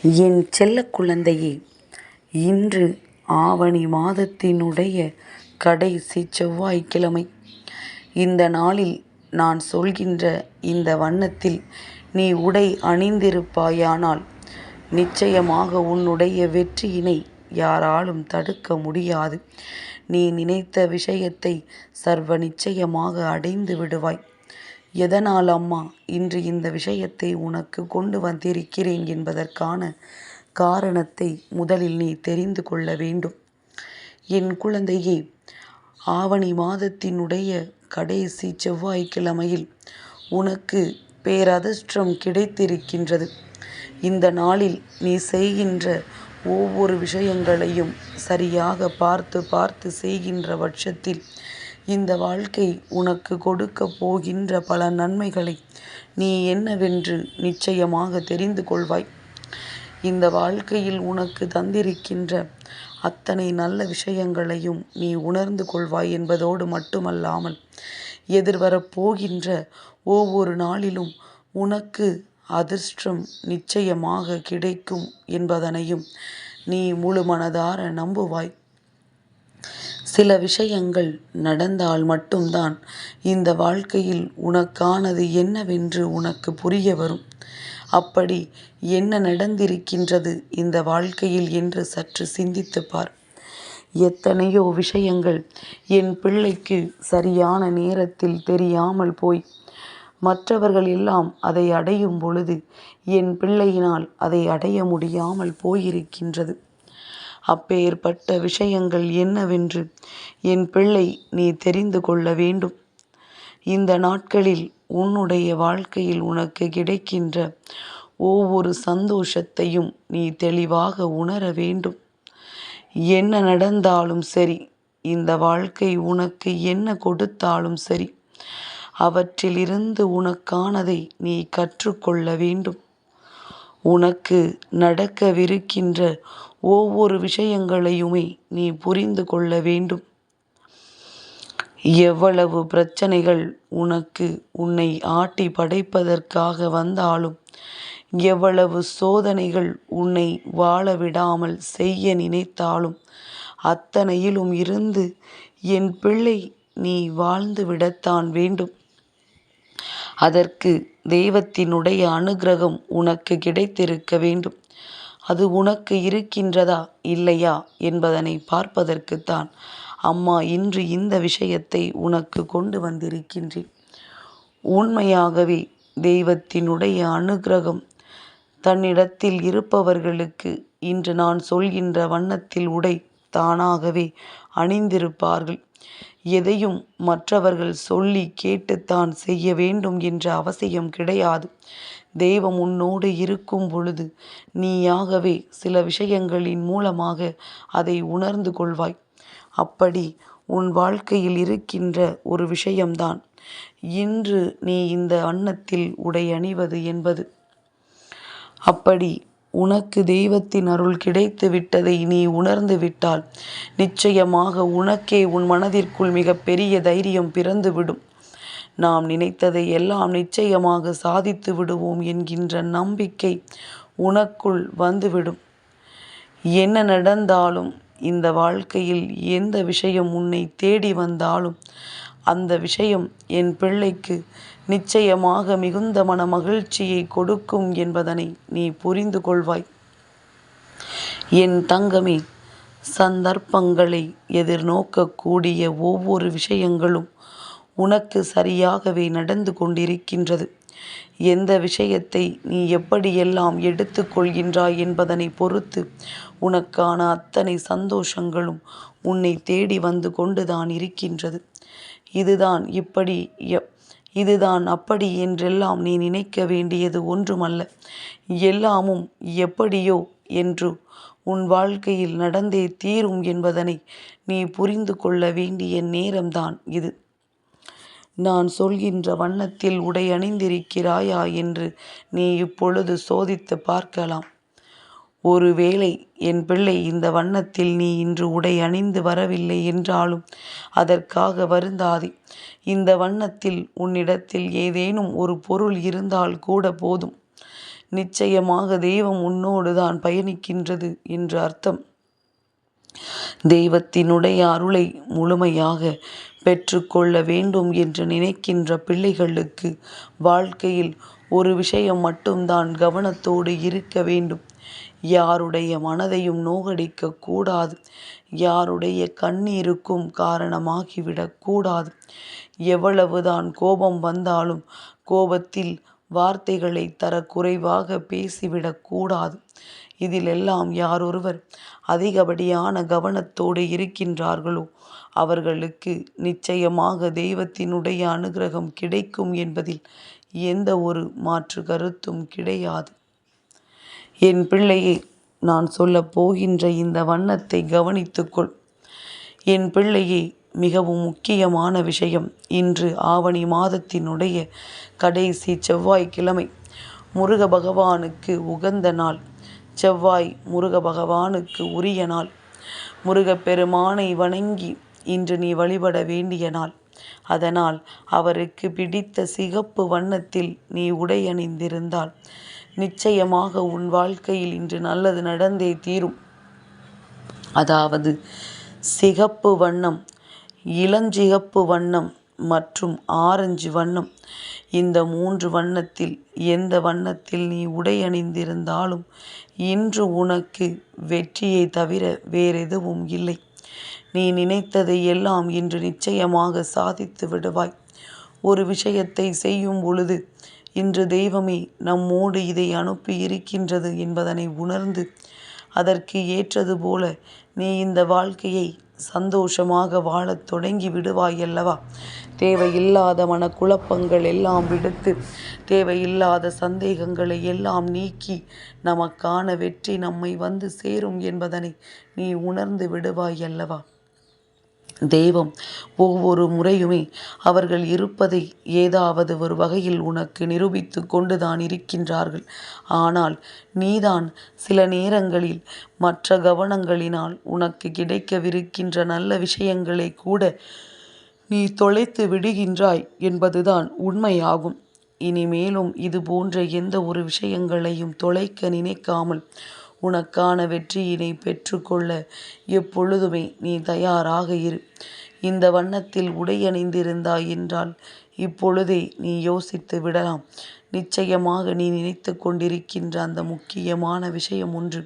என் செல்லக் குழந்தையே, இன்று ஆவணி மாதத்தினுடைய கடைசி செவ்வாய்க்கிழமை. இந்த நாளில் நான் சொல்கின்ற இந்த வண்ணத்தில் நீ உடை அணிந்திருப்பாயானால் நிச்சயமாக உன்னுடைய வெற்றியினை யாராலும் தடுக்க முடியாது. நீ நினைத்த விஷயத்தை சர்வ நிச்சயமாக அடைந்து விடுவாய். எதனால் அம்மா இன்று இந்த விஷயத்தை உனக்கு கொண்டு வந்திருக்கிறேன் என்பதற்கான காரணத்தை முதலில் நீ தெரிந்து கொள்ள வேண்டும். என் குழந்தையே, ஆவணி மாதத்தினுடைய கடைசி செவ்வாய்க்கிழமையில் உனக்கு பேரதிர்ஷ்டம் கிடைத்திருக்கின்றது. இந்த நாளில் நீ செய்கின்ற ஒவ்வொரு விஷயங்களையும் சரியாக பார்த்து பார்த்து செய்கின்ற பட்சத்தில் இந்த வாழ்க்கை உனக்கு கொடுக்க போகின்ற பல நன்மைகளை நீ என்னவென்று நிச்சயமாக தெரிந்து கொள்வாய். இந்த வாழ்க்கையில் உனக்கு தந்திருக்கின்ற அத்தனை நல்ல விஷயங்களையும் நீ உணர்ந்து கொள்வாய் என்பதோடு மட்டுமல்லாமல் எதிர்வரப்போகின்ற ஒவ்வொரு நாளிலும் உனக்கு அதிர்ஷ்டம் நிச்சயமாக கிடைக்கும் என்பதனையும் நீ முழு மனதார நம்புவாய். சில விஷயங்கள் நடந்தால் மட்டும்தான் இந்த வாழ்க்கையில் உனக்கானது என்னவென்று உனக்கு புரிய வரும். அப்படி என்ன நடந்திருக்கின்றது இந்த வாழ்க்கையில் என்று சற்று சிந்தித்துப் பார். எத்தனையோ விஷயங்கள் என் பிள்ளைக்கு சரியான நேரத்தில் தெரியாமல் போய் மற்றவர்கள் எல்லாம் அதை அடையும் பொழுது என் பிள்ளையினால் அதை அடைய முடியாமல் போயிருக்கின்றது. அப்பேற்பட்ட விஷயங்கள் என்னவென்று என் பிள்ளை நீ தெரிந்து கொள்ள வேண்டும். இந்த நாட்களில் உன்னுடைய வாழ்க்கையில் உனக்கு கிடைக்கின்ற ஒவ்வொரு சந்தோஷத்தையும் நீ தெளிவாக உணர வேண்டும். என்ன நடந்தாலும் சரி, இந்த வாழ்க்கை உனக்கு என்ன கொடுத்தாலும் சரி, அவற்றிலிருந்து உனக்கானதை நீ கற்றுக்கொள்ள வேண்டும். உனக்கு நடக்கவிருக்கின்ற ஒவ்வொரு விஷயங்களையுமே நீ புரிந்து கொள்ள வேண்டும். எவ்வளவு பிரச்சனைகள் உன்னை ஆட்டி படைப்பதற்காக வந்தாலும், எவ்வளவு சோதனைகள் உன்னை வாழ விடாமல் செய்ய நினைத்தாலும், அத்தனையிலும் இருந்து என் பிள்ளை நீ வாழ்ந்து விடத்தான் வேண்டும். அதற்கு தெய்வத்தினுடைய அனுக்கிரகம் உனக்கு கிடைத்திருக்க வேண்டும். அது உனக்கு இருக்கின்றதா இல்லையா என்பதனை பார்ப்பதற்குத்தான் அம்மா இன்று இந்த விஷயத்தை உனக்கு கொண்டு வந்திருக்கின்றேன். உண்மையாகவே தெய்வத்தினுடைய அனுக்கிரகம் தன்னிடத்தில் இருப்பவர்களுக்கு இன்று நான் சொல்கின்ற வண்ணத்தில் உடை தானாகவே அணிந்திருப்பார்கள். எதையும் மற்றவர்கள் சொல்லி கேட்டுத்தான் செய்ய வேண்டும் என்ற அவசியம் கிடையாது. தெய்வம் உன்னோடு இருக்கும் பொழுது நீயாகவே சில விஷயங்களின் மூலமாக அதை உணர்ந்து கொள்வாய். அப்படி உன் வாழ்க்கையில் இருக்கின்ற ஒரு விஷயம்தான் இன்று நீ இந்த வண்ணத்தில் உடை அணிவது என்பது. அப்படி உனக்கு தெய்வத்தின் அருள் கிடைத்து விட்டதை நீ உணர்ந்து விட்டால் நிச்சயமாக உனக்கே உன் மனதிற்குள் மிக பெரிய தைரியம் பிறந்துவிடும். நாம் நினைத்ததை எல்லாம் நிச்சயமாக சாதித்து விடுவோம் என்கின்ற நம்பிக்கை உனக்குள் வந்துவிடும். என்ன நடந்தாலும் இந்த வாழ்க்கையில் எந்த விஷயம் உன்னை தேடி வந்தாலும் அந்த விஷயம் என் பிள்ளைக்கு நிச்சயமாக மிகுந்த மன மகிழ்ச்சியை கொடுக்கும் என்பதனை நீ புரிந்து கொள்வாய். என் தங்கமே, சந்தர்ப்பங்களை எதிர்நோக்கக்கூடிய ஒவ்வொரு விஷயங்களும் உனக்கு சரியாகவே நடந்து கொண்டிருக்கின்றது. எந்த விஷயத்தை நீ எப்படியெல்லாம் எடுத்துக்கொள்கின்றாய் என்பதனை பொறுத்து உனக்கான அத்தனை சந்தோஷங்களும் உன்னை தேடி வந்து கொண்டுதான் இருக்கின்றது. இதுதான் இப்படி, இதுதான் அப்படி என்றெல்லாம் நீ நினைக்க வேண்டியது ஒன்றுமல்ல. எல்லாமும் எப்படியோ என்று உன் வாழ்க்கையில் நடந்தே தீரும் என்பதனை நீ புரிந்து கொள்ள வேண்டிய நேரம்தான் இது. நான் சொல்கின்ற வண்ணத்தில் உடை அணிந்திருக்கிறாயா என்று நீ இப்பொழுது சோதித்து பார்க்கலாம். ஒருவேளை என் பிள்ளை இந்த வண்ணத்தில் நீ இன்று உடை அணிந்து வரவில்லை என்றாலும் அதற்காக வருந்தாதே. இந்த வண்ணத்தில் உன்னிடத்தில் ஏதேனும் ஒரு பொருள் இருந்தால் கூட போதும். நிச்சயமாக தெய்வம் உன்னோடு தான் பயணிக்கின்றது என்று அர்த்தம். தெய்வத்தினுடைய அருளை முழுமையாக பெற்றுக்கொள்ள வேண்டும் என்று நினைக்கின்ற பிள்ளைகளுக்கு வாழ்க்கையில் ஒரு விஷயம் மட்டும்தான் கவனத்தோடு இருக்க வேண்டும். யாருடைய மனதையும் நோகடிக்க கூடாது. யாருடைய கண்ணீருக்கும் காரணமாகிவிடக் கூடாது. எவ்வளவுதான் கோபம் வந்தாலும் கோபத்தில் வார்த்தைகளை தரக்குறைவாக பேசிவிடக் கூடாது. இதிலெல்லாம் யாரொருவர் அதிகப்படியான கவனத்தோடு இருக்கின்றார்களோ அவர்களுக்கு நிச்சயமாக தெய்வத்தினுடைய அனுகிரகம் கிடைக்கும் என்பதில் எந்த ஒரு மாற்று கருத்தும் கிடையாது. என் பிள்ளையை, நான் சொல்லப் போகின்ற இந்த வண்ணத்தை கவனித்துக்கொள். என் பிள்ளையே, மிகவும் முக்கியமான விஷயம். இன்று ஆவணி மாதத்தினுடைய கடைசி செவ்வாய்க்கிழமை, முருக பகவானுக்கு உகந்த நாள். செவ்வாய் முருக பகவானுக்கு உரிய நாள். முருகப்பெருமானை வணங்கி இன்று நீ வழிபட வேண்டிய நாள். அதனால் அவருக்கு பிடித்த சிகப்பு வண்ணத்தில் நீ உடை அணிந்திருந்தால் நிச்சயமாக உன் வாழ்க்கையில் இன்று நல்லது நடந்தே தீரும். அதாவது சிகப்பு வண்ணம், இளஞ்சிகப்பு வண்ணம் மற்றும் ஆரஞ்சு வண்ணம், இந்த 3 வண்ணத்தில் எந்த வண்ணத்தில் நீ உடை அணிந்திருந்தாலும் இன்று உனக்கு வெற்றியை தவிர வேறெதுவும் இல்லை. நீ நினைத்ததை எல்லாம் இன்று நிச்சயமாக சாதித்து விடுவாய். ஒரு விஷயத்தை செய்யும் பொழுது இன்று தெய்வமே நம்மோடு இதை அனுப்பி இருக்கின்றது என்பதனை உணர்ந்து அதற்கு ஏற்றது போல நீ இந்த வாழ்க்கையை சந்தோஷமாக வாழத் தொடங்கி விடுவாய் அல்லவா? தேவையில்லாத மனக்குழப்பங்கள் எல்லாம் விடுத்து, தேவையில்லாத சந்தேகங்களை எல்லாம் நீக்கி நமக்கான வெற்றி நம்மை வந்து சேரும் என்பதனை நீ உணர்ந்து விடுவாய் அல்லவா? தெய்வம் ஒவ்வொரு முறையுமே அவர்கள் இருப்பதை ஏதாவது ஒரு வகையில் உனக்கு நிரூபித்து கொண்டுதான் இருக்கின்றார்கள். ஆனால் நீதான் சில நேரங்களில் மற்ற கவனங்களினால் உனக்கு கிடைக்கவிருக்கின்ற நல்ல விஷயங்களை கூட நீ தொலைத்து விடுகின்றாய் என்பதுதான் உண்மையாகும். இனிமேலும் இது போன்ற எந்த ஒரு விஷயங்களையும் தொலைக்க நினைக்காமல் உனக்கான வெற்றியினை பெற்றுக்கொள்ள எப்பொழுதுமே நீ தயாராக இரு. இந்த வண்ணத்தில் உடை அணிந்திருந்தாய் என்றால் இப்பொழுதே நீ யோசித்து விடலாம். நிச்சயமாக நீ நினைத்து கொண்டிருக்கின்ற அந்த முக்கியமான விஷயம் ஒன்று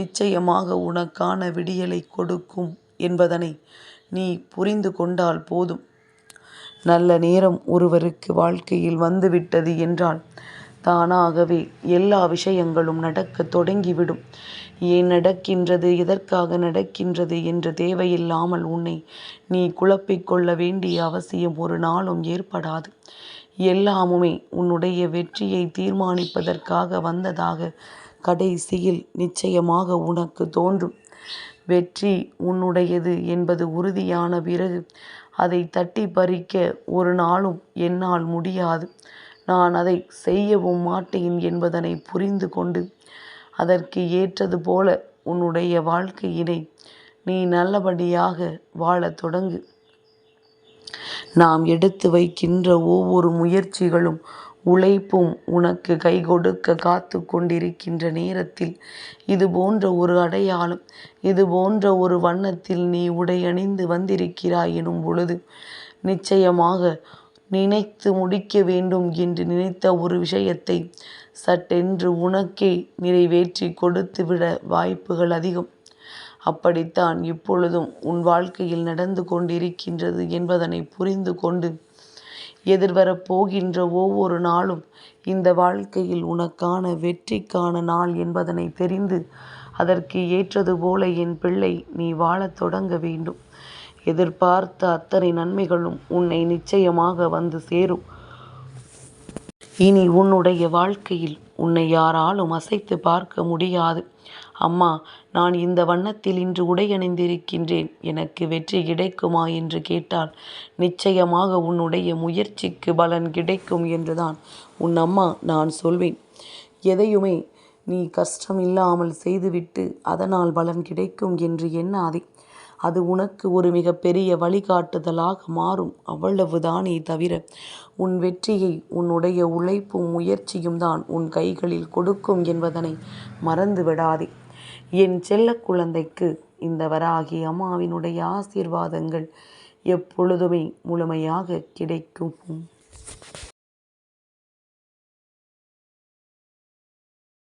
நிச்சயமாக உனக்கான விடியலை கொடுக்கும் என்பதனை நீ புரிந்து கொண்டால் போதும். நல்ல நேரம் ஒருவருக்கு வாழ்க்கையில் வந்துவிட்டது என்றால் தானாகவே எல்லா விஷயங்களும் நடக்க தொடங்கிவிடும். ஏன் நடக்கின்றது, எதற்காக நடக்கின்றது என்ற தேவையில்லாமல் உன்னை நீ குழப்பிக்கொள்ள வேண்டிய அவசியம் ஒரு நாளும் ஏற்படாது. எல்லாமுமே உன்னுடைய வெற்றியை தீர்மானிப்பதற்காக வந்ததாக கடைசியில் நிச்சயமாக உனக்கு தோன்றும். வெற்றி உன்னுடையது என்பது உறுதியான பிறகு அதை தட்டி பறிக்க ஒரு நாளும் என்னால் முடியாது, நான் அதை செய்யவும் மாட்டேன் என்பதனை புரிந்து கொண்டு அதற்கு ஏற்றது போல உன்னுடைய வாழ்க்கையினை நீ நல்லபடியாக வாழத் தொடங்கு. நாம் எடுத்து வைக்கின்ற ஒவ்வொரு முயற்சிகளும் உழைப்பும் உனக்கு கை கொடுக்க காத்து கொண்டிருக்கின்ற நேரத்தில் இது போன்ற ஒரு அடையாளம், இது போன்ற ஒரு வண்ணத்தில் நீ உடை அணிந்து வந்திருக்கிறாய் எனும் பொழுது நிச்சயமாக நினைத்து முடிக்க வேண்டும் என்று நினைத்த ஒரு விஷயத்தை சட்டென்று உனக்கே நிறைவேற்றி கொடுத்துவிட வாய்ப்புகள் அதிகம். அப்படித்தான் இப்பொழுதும் உன் வாழ்க்கையில் நடந்து கொண்டிருக்கின்றது என்பதனை புரிந்து கொண்டு எதிர்வரப் போகின்ற ஒவ்வொரு நாளும் இந்த வாழ்க்கையில் உனக்கான வெற்றிக்கான நாள் என்பதனை தெரிந்து அதற்கு ஏற்றது போல என் பிள்ளை நீ வாழத் தொடங்க வேண்டும். எதிர்பார்த்த அத்தனை நன்மைகளும் உன்னை நிச்சயமாக வந்து சேரும். இனி உன்னுடைய வாழ்க்கையில் உன்னை யாராலும் அசைத்து பார்க்க முடியாது. அம்மா, நான் இந்த வண்ணத்தில் இன்று உடை அணிந்திருக்கின்றேன், எனக்கு வெற்றி கிடைக்குமா என்று கேட்டால் நிச்சயமாக உன்னுடைய முயற்சிக்கு பலன் கிடைக்கும் என்றுதான் உன் அம்மா நான் சொல்வேன். எதையுமே நீ கஷ்டம் இல்லாமல் செய்துவிட்டு அதனால் பலன் கிடைக்கும் என்று எண்ணாதே. அது உனக்கு ஒரு மிகப்பெரிய வழிகாட்டுதலாக மாறும். அவ்வளவுதானே தவிர உன் வெற்றியை உன்னுடைய உழைப்பும் முயற்சியும் தான் உன் கைகளில் கொடுக்கும் என்பதனை மறந்து விடாதே. என் செல்ல குழந்தைக்கு இந்த வராகி அம்மாவினுடைய ஆசீர்வாதங்கள் எப்பொழுதுமே முழுமையாக கிடைக்கும்.